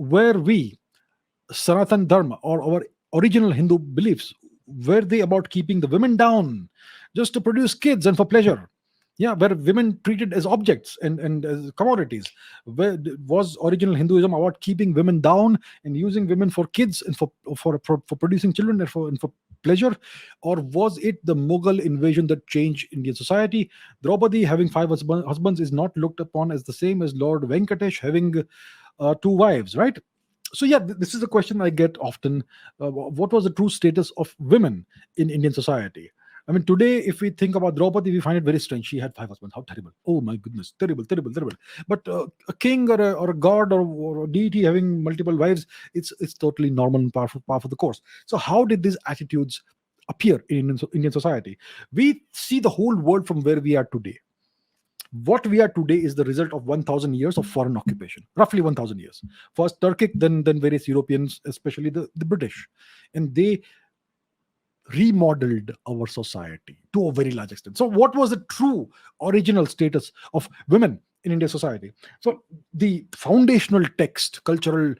were we, Sanatan Dharma, or our original Hindu beliefs, were they about keeping the women down just to produce kids and for pleasure? Yeah, were women treated as objects and as commodities? Where was original Hinduism about keeping women down and using women for kids and for producing children and for pleasure? Or was it the Mughal invasion that changed Indian society? Draupadi having five husbands is not looked upon as the same as Lord Venkatesh having two wives, right? So yeah, this is a question I get often. What was the true status of women in Indian society? I mean, today, if we think about Draupadi, we find it very strange. She had five husbands. How terrible! Oh my goodness, terrible, terrible, terrible. But a king or a god or a deity having multiple wives, it's totally normal and part of the course. So how did these attitudes appear in Indian society? We see the whole world from where we are today. What we are today is the result of 1000 years of foreign occupation, roughly 1000 years. First Turkic, then various Europeans, especially the British, and they remodeled our society to a very large extent. So what was the true original status of women in Indian society? So the foundational text, cultural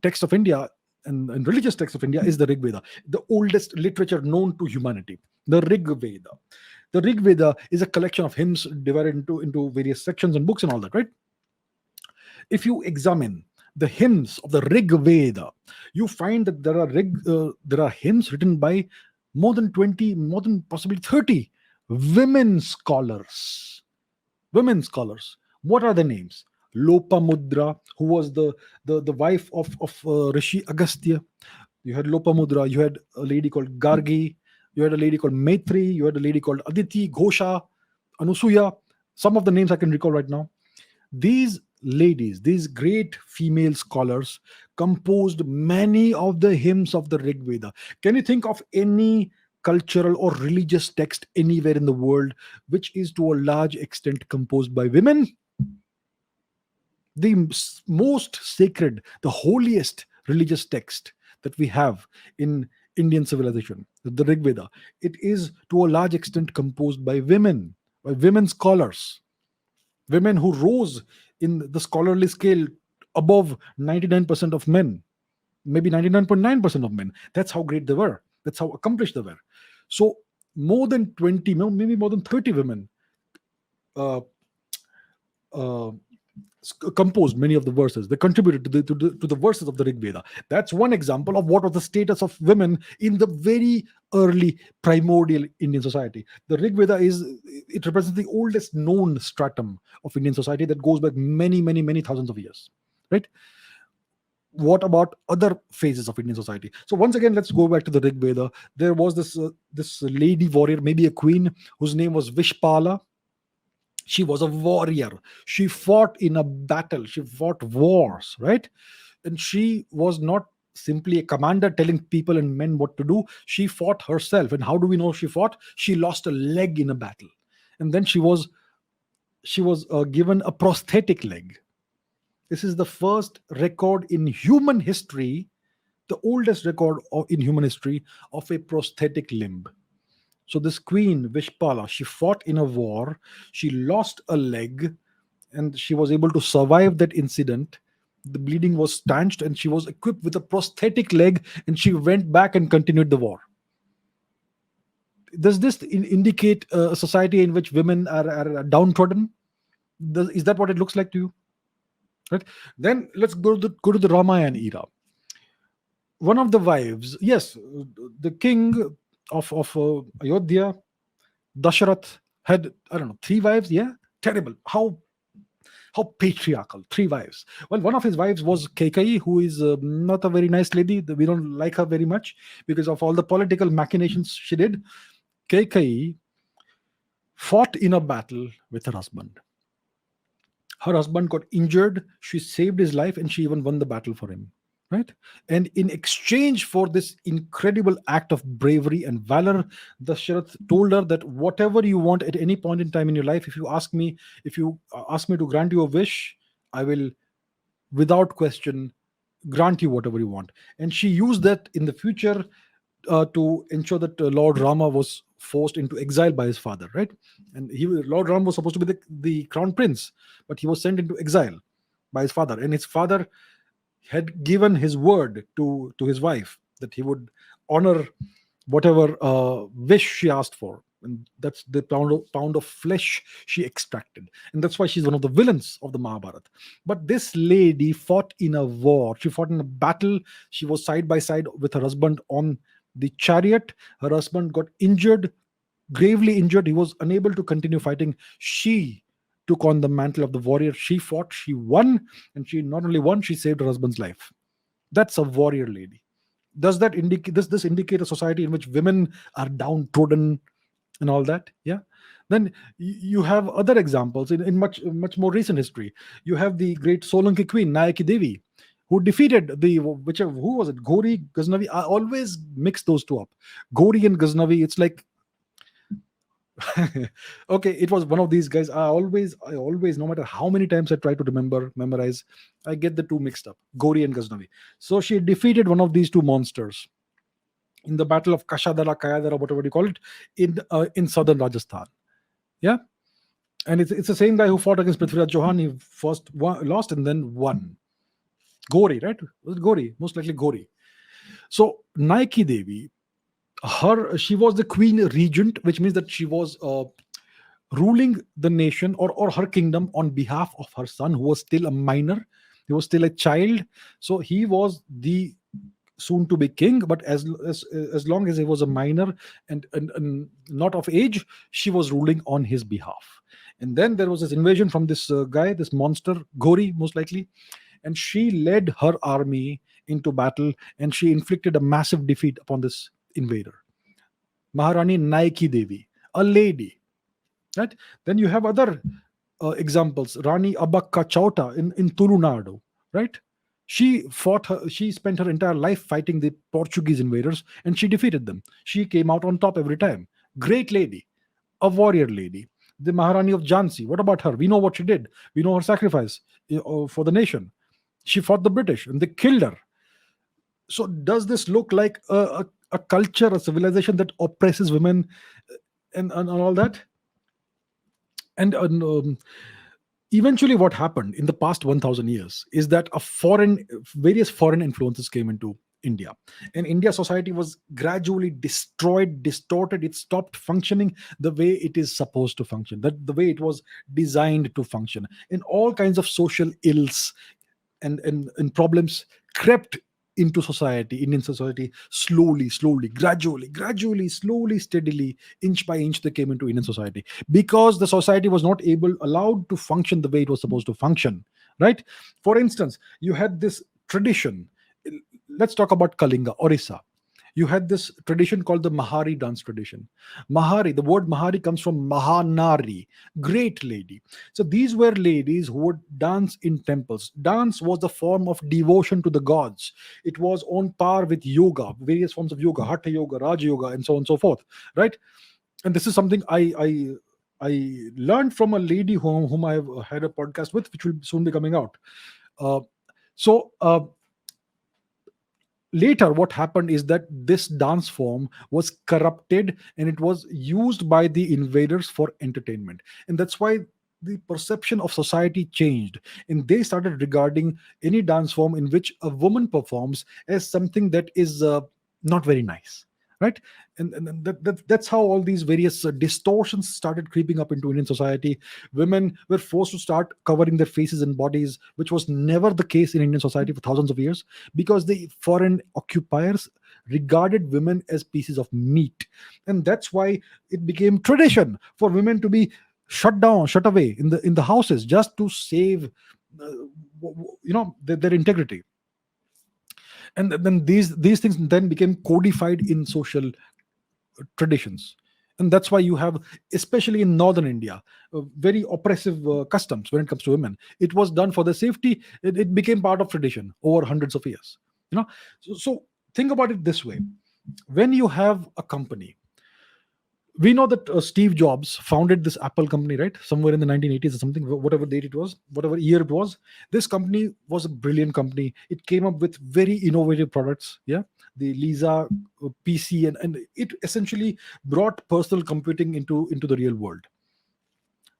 text of India, and religious text of India is the Rig Veda, the oldest literature known to humanity. The Rig Veda. The Rig Veda is a collection of hymns divided into various sections and books and all that, right? If you examine the hymns of the Rig Veda, you find that there are hymns written by more than 20, more than possibly 30 women scholars. Women scholars. What are the names? Lopamudra, who was the wife of Rishi Agastya. You had Lopamudra. You had a lady called Gargi. You had a lady called Maitri. You had a lady called Aditi, Ghosha, Anusuya. Some of the names I can recall right now. These ladies, these great female scholars, composed many of the hymns of the Rig Veda. Can you think of any cultural or religious text anywhere in the world which is to a large extent composed by women? The most sacred, the holiest religious text that we have in Indian civilization, the Rig Veda, it is to a large extent composed by women scholars, women who rose in the scholarly scale above 99% of men, maybe 99.9% of men. That's how great they were. That's how accomplished they were. So more than 20, maybe more than 30 women uh, uh, composed many of the verses. They contributed to the verses of the Rig Veda. That's one example of what was the status of women in the very early primordial Indian society. The Rig Veda it represents the oldest known stratum of Indian society that goes back many, many, many thousands of years. Right? What about other phases of Indian society? So once again, let's go back to the Rig Veda. There was this lady warrior, maybe a queen, whose name was Vishpala. She was a warrior. She fought in a battle. She fought wars, right? And she was not simply a commander telling people and men what to do. She fought herself. And how do we know she fought? She lost a leg in a battle, and then she was given a prosthetic leg. This is the first record in human history, the oldest record in human history of a prosthetic limb. So this queen Vishpala, she fought in a war, she lost a leg, and she was able to survive that incident. The bleeding was stanched, and she was equipped with a prosthetic leg, and she went back and continued the war. Does this indicate a society in which women are downtrodden? Is that what it looks like to you? Right. Then let's go to the Ramayana era. One of the wives, yes, the king of Ayodhya, Dasharath, had, I don't know, three wives. Yeah, terrible. How patriarchal. Three wives. Well, one of his wives was Kekai, who is not a very nice lady. We don't like her very much because of all the political machinations she did. Kekai fought in a battle with her husband. Her husband got injured. She saved his life, and she even won the battle for him. Right? And in exchange for this incredible act of bravery and valor, Dasharath told her that whatever you want at any point in time in your life, if you ask me to grant you a wish, I will, without question, grant you whatever you want. And she used that in the future to ensure that Lord Rama was forced into exile by his father, right? And Lord Rama was supposed to be the crown prince, but he was sent into exile by his father. And his father had given his word to his wife that he would honor whatever wish she asked for, and that's the pound of flesh she extracted, and that's why she's one of the villains of the Mahabharata. But this lady fought in a war. She fought in a battle. She was side by side with her husband on the chariot. Her husband got injured, gravely injured. He was unable to continue fighting. She took on the mantle of the warrior. She fought, she won, and she not only won, she saved her husband's life. That's a warrior lady. Does that indicate this indicate a society in which women are downtrodden and all that? Yeah. Then you have other examples in much more recent history. You have the great Solanki queen Nayaki Devi, who defeated the whichever who was it, Gori Ghaznavi. I always mix those two up. Gori and Ghaznavi, it's like okay, it was one of these guys. I always, no matter how many times I try to memorize, I get the two mixed up, Gori and Ghaznavi. So she defeated one of these two monsters in the battle of Kashadara, Kayadara, whatever you call it, in southern Rajasthan. Yeah, and it's the same guy who fought against Prithviraj Chauhan. He first lost and then won. Gori, right? Was it Gori? Most likely Gori. So Nike Devi, she was the queen regent, which means that she was ruling the nation, or her kingdom, on behalf of her son, who was still a minor. He was still a child. So he was the soon to be king, but as long as he was a minor and not of age, she was ruling on his behalf. And then there was this invasion from this guy, this monster Gori, most likely, and she led her army into battle, and she inflicted a massive defeat upon this invader, Maharani Naiki Devi, a lady. Right? Then you have other examples. Rani Abakka Chauta in Tulunadu. Right? She spent her entire life fighting the Portuguese invaders, and she defeated them. She came out on top every time. Great lady, a warrior lady. The Maharani of Jhansi. What about her? We know what she did. We know her sacrifice for the nation. She fought the British and they killed her. So does this look like a culture, a civilization that oppresses women and all that? And eventually what happened in the past 1000 years is that various foreign influences came into India, and India society was gradually destroyed, distorted. It stopped functioning the way it is supposed to function, that the way it was designed to function, and all kinds of social ills and problems crept into Indian society, slowly, gradually, slowly, steadily, inch by inch, they came into Indian society, because the society was not allowed to function the way it was supposed to function. Right? For instance, you had this tradition. Let's talk about Kalinga, Orissa. You had this tradition called the Mahari dance tradition. Mahari, the word Mahari comes from Mahanari, great lady. So these were ladies who would dance in temples. Dance was the form of devotion to the gods. It was on par with yoga, various forms of yoga, Hatha yoga, Raja yoga, and so on and so forth. Right? And this is something I learned from a lady whom I've had a podcast with, which will soon be coming out. Uh, so later what happened is that this dance form was corrupted, and it was used by the invaders for entertainment, and that's why the perception of society changed, and they started regarding any dance form in which a woman performs as something that is not very nice. Right? And that's how all these various distortions started creeping up into Indian society. Women were forced to start covering their faces and bodies, which was never the case in Indian society for thousands of years, because the foreign occupiers regarded women as pieces of meat. And that's why it became tradition for women to be shut away in the houses, just to save their integrity. And then these things then became codified in social traditions. And that's why you have, especially in northern India, very oppressive customs when it comes to women. It was done for the safety. It became part of tradition over hundreds of years. So think about it this way. When you have a company, we know that Steve Jobs founded this Apple company, right? Somewhere in the 1980s or something, whatever date it was, whatever year it was. This company was a brilliant company. It came up with very innovative products. Yeah. The Lisa PC, and it essentially brought personal computing into the real world.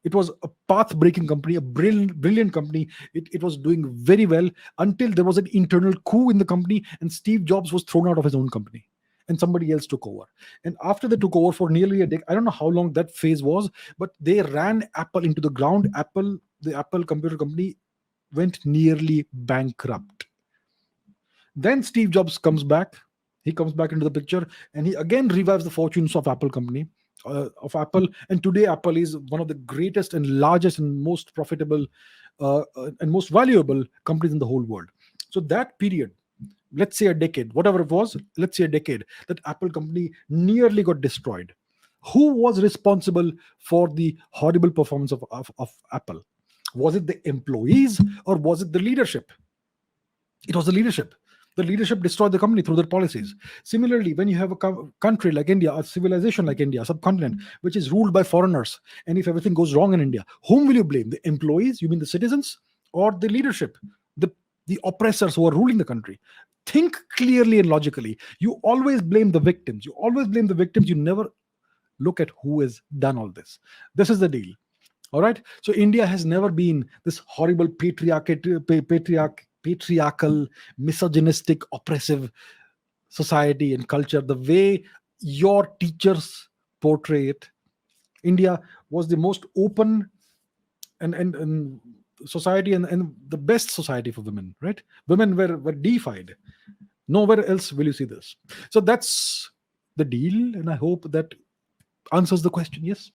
It was a path breaking company, a brilliant company. It was doing very well until there was an internal coup in the company and Steve Jobs was thrown out of his own company and somebody else took over. And after they took over for nearly a decade, I don't know how long that phase was, but they ran Apple into the ground. The Apple computer company, went nearly bankrupt. Then Steve Jobs comes back. He comes back into the picture, and he again revives the fortunes of Apple company, of Apple. And today, Apple is one of the greatest and largest and most profitable and most valuable companies in the whole world. So that period, let's say a decade, whatever it was, let's say a decade, that Apple company nearly got destroyed. Who was responsible for the horrible performance of Apple? Was it the employees or was it the leadership? It was the leadership. The leadership destroyed the company through their policies. Similarly, when you have a country like India, a civilization like India, a subcontinent, which is ruled by foreigners, and if everything goes wrong in India, whom will you blame? The employees, you mean the citizens, or the leadership, the, the oppressors who are ruling the country? Think clearly and logically. You always blame the victims. You always blame the victims. You never look at who has done all this. This is the deal. All right. So India has never been this horrible patriarchal, misogynistic, oppressive society and culture. The way your teachers portray it, India was the most open and society, and the best society for women. Right? Women were deified. Nowhere else will you see this. So that's the deal, and I hope that answers the question. Yes.